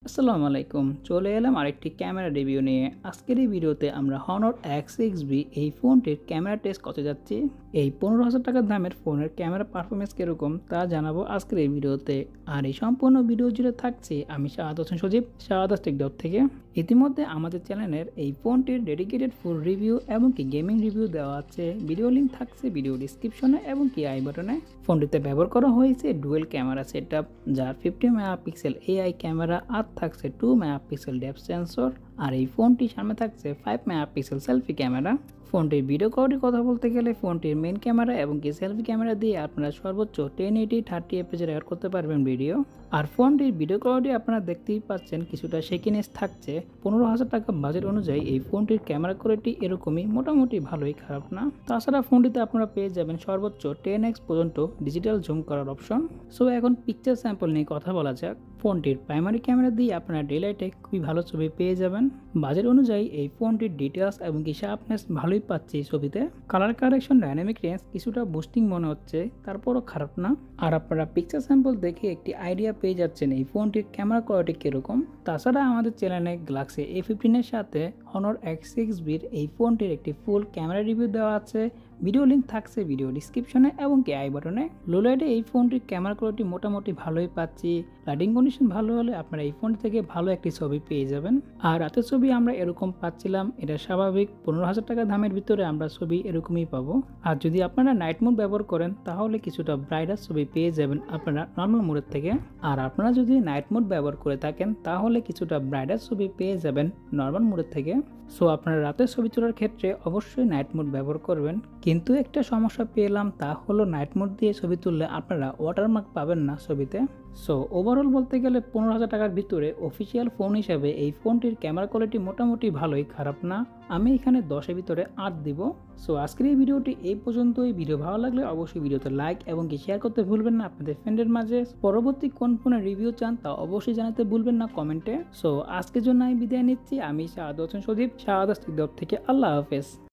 আসসালামু আলাইকুম, চলে এলাম আরেকটি ক্যামেরা রিভিউ নিয়ে। আজকের এই ভিডিওতে আমরা Honor X6B এই ফোনটির ক্যামেরা টেস্ট করতে যাচ্ছি। এই 15,000 টাকার দামের ফোনের ক্যামেরা পারফরমেন্স কীরকম তা জানাবো আজকের এই ভিডিওতে। আর এই সম্পূর্ণ ভিডিও জুড়ে থাকছে আমি শাহাদ হোসেন সজীব, শাহাদ টেকডট থেকে। ইতিমধ্যে আমাদের চ্যানেলের এই ফোনটির ডেডিকেটেড ফুল রিভিউ এবং কি গেমিং রিভিউ দেওয়া আছে। ভিডিও লিঙ্ক থাকছে ভিডিও ডিসক্রিপশনে এবং কি আই বাটনে। ফোনটিতে ব্যবহার করা হয়েছে ডুয়েল ক্যামেরা সেটআপ, যার 50 মেগাপিক্সেল এআই ক্যামেরা আর থাকছে 2 মেগাপিক্সেল ডেপথ সেন্সর। আর এই ফোনটির সামনে থাকছে 5 মেগাপিক্সেল সেলফি ক্যামেরা। ফোনটির ভিডিও কোয়ালিটির কথা বলতে গেলে ফোনটির মেন ক্যামেরা এবং কি সেলফি ক্যামেরা দিয়ে আপনারা সর্বোচ্চ 1080 30 fps রেকর্ড করতে পারবেন ভিডিও। আর ফোনটির ভিডিও কোয়ালিটি আপনারা দেখতেই পাচ্ছেন কিছুটা শেকিনেস থাকছে। 15,000 টাকা বাজেট অনুযায়ী এই ফোনটির ক্যামেরা কোয়ালিটি এরকমই, মোটামুটি ভালোই, খারাপ না। তাছাড়া ফোনটিতে আপনারা পেয়ে যাবেন সর্বোচ্চ 10x পর্যন্ত ডিজিটাল জুম করার অপশন। সো এখন পিকচার স্যাম্পল নিয়ে কথা বলা যাক। ফোনটির প্রাইমারি ক্যামেরা দিয়ে আপনারা ডে লাইটে খুবই ভালো ছবি পেয়ে যাবেন। বাজেট অনুযায়ী এই ফোনটির ডিটেলস এবং কি শার্পনেস ভালোই পাচ্ছি ছবিতে। কালার কারেকশন, ডাইনামিক রেঞ্জ কিছুটা বুস্টিং মনে হচ্ছে, তারপরও খারাপ না। আর আপনারা পিকচার স্যাম্পল দেখে একটি আইডিয়া পেয়ে যাচ্ছেন এই ফোনটির ক্যামেরা কোয়ালিটি কীরকম। তাছাড়া আমাদের চ্যানেলে গ্যালাক্সি A15 এর সাথে Honor X6B এই ফোনটির একটি ফুল ক্যামেরা রিভিউ দেওয়া আছে। ভিডিও লিঙ্ক থাকছে ভিডিও ডিসক্রিপশনে এবং কি আই বাটনে। লো লাইটে এই ফোনটির ক্যামেরা কোয়ালিটি মোটামুটি ভালোই পাচ্ছি। লাইটিং কন্ডিশন ভালো হলে আপনারা এই ফোনটি থেকে ভালো একটি ছবি পেয়ে যাবেন। আর রাতের ছবি আমরা এরকম পাচ্ছিলাম, এটা স্বাভাবিক। 15,000 টাকা দামের ভিতরে আমরা ছবি এরকমই পাবো। আর যদি আপনারা নাইট মোড ব্যবহার করেন তাহলে কিছুটা ব্রাইটার ছবি পেয়ে যাবেন আপনারা নর্মাল মোডের থেকে। আর আপনারা যদি নাইট মোড ব্যবহার করে থাকেন তাহলে কিছুটা ব্রাইটার ছবি পেয়ে যাবেন নর্মাল মোডের থেকে। সো আপনারা রাতের ছবি তোলার ক্ষেত্রে অবশ্যই নাইট মোড ব্যবহার করবেন। কিন্তু একটা সমস্যা পেলাম, তা হলো নাইট মোড দিয়ে ছবি তুললে আপনারা ওয়াটারমার্ক পাবেন না ছবিতে। সো ওভারঅল বলতে গেলে 15,000 টাকার ভিতরে অফিসিয়াল ফোন হিসাবে এই ফোনটির ক্যামেরা কোয়ালিটি মোটামুটি ভালোই, খারাপ না। আমি এখানে 10-এর ভিতরে 8 দিব। সো আজকের এই ভিডিওটি এই পর্যন্তই। ভিডিও ভালো লাগলে অবশ্যই ভিডিওতে লাইক এবং কি শেয়ার করতে ভুলবেন না আপনাদের ফ্রেন্ডের মাঝে। পরবর্তী কোন ফোনের রিভিউ চান তা অবশ্যই জানাতে ভুলবেন না কমেন্টে। সো আজকের জন্য আমি বিদায় নিচ্ছি। আমি শাহাদ হোসেন সজীব, শাহাদ টেকডট থেকে। আল্লাহ হাফেজ।